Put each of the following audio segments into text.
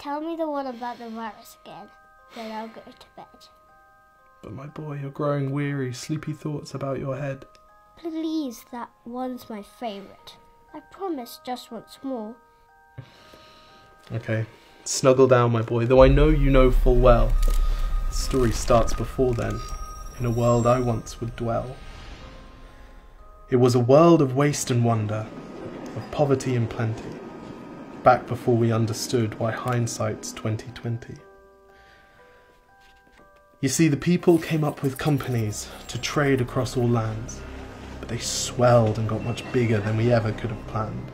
Tell me the one about the virus again, then I'll go to bed. But my boy, you're growing weary, sleepy thoughts about your head. Please, that one's my favourite. I promise just once more. Okay, snuggle down, my boy, though I know you know full well. The story starts before then, in a world I once would dwell. It was a world of waste and wonder, of poverty and plenty, back before we understood why hindsight's 2020. You see, the people came up with companies to trade across all lands, but they swelled and got much bigger than we ever could have planned.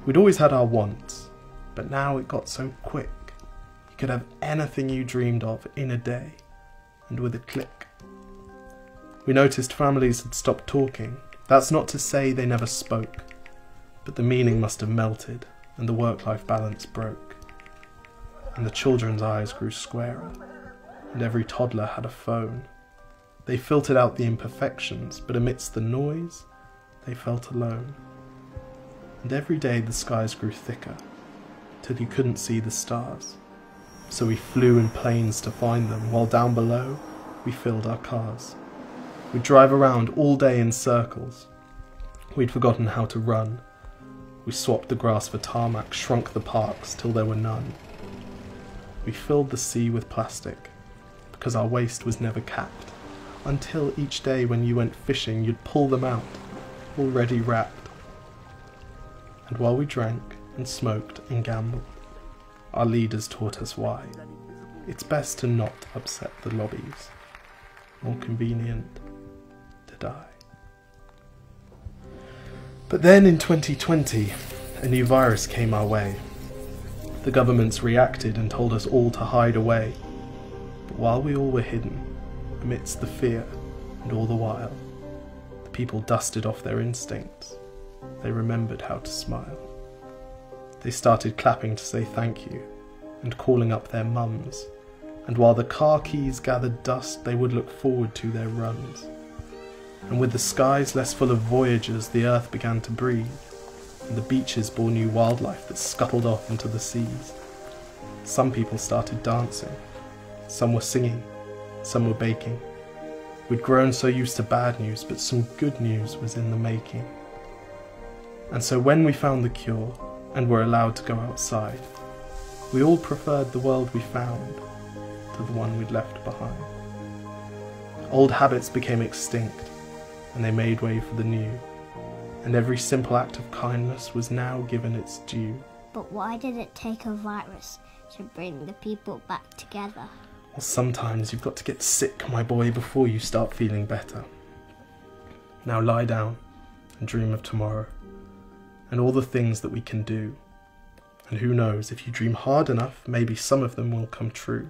We'd always had our wants, but now it got so quick. You could have anything you dreamed of in a day, and with a click. We noticed families had stopped talking. That's not to say they never spoke, but the meaning must have melted, and the work-life balance broke. And the children's eyes grew squarer, and every toddler had a phone. They filtered out the imperfections, but amidst the noise, they felt alone. And every day the skies grew thicker, till you couldn't see the stars. So we flew in planes to find them, while down below, we filled our cars. We'd drive around all day in circles. We'd forgotten how to run. We swapped the grass for tarmac, shrunk the parks till there were none. We filled the sea with plastic, because our waste was never capped, until each day when you went fishing you'd pull them out, already wrapped. And while we drank and smoked and gambled, our leaders taught us why. It's best to not upset the lobbies, more convenient to die. But then in 2020, a new virus came our way. The governments reacted and told us all to hide away. But while we all were hidden, amidst the fear and all the while, the people dusted off their instincts. They remembered how to smile. They started clapping to say thank you and calling up their mums. And while the car keys gathered dust, they would look forward to their runs. And with the skies less full of voyagers, the earth began to breathe, and the beaches bore new wildlife that scuttled off into the seas. Some people started dancing, some were singing, some were baking. We'd grown so used to bad news, but some good news was in the making. And so when we found the cure, and were allowed to go outside, we all preferred the world we found to the one we'd left behind. Old habits became extinct, and they made way for the new, and every simple act of kindness was now given its due. But why did it take a virus to bring the people back together? Well, sometimes you've got to get sick, my boy, before you start feeling better. Now lie down and dream of tomorrow, and all the things that we can do. And who knows, if you dream hard enough, maybe some of them will come true.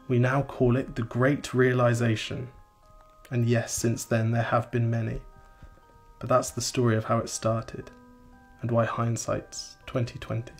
We now call it the Great Realization. And yes, since then there have been many. But that's the story of how it started, and why hindsight's 2020.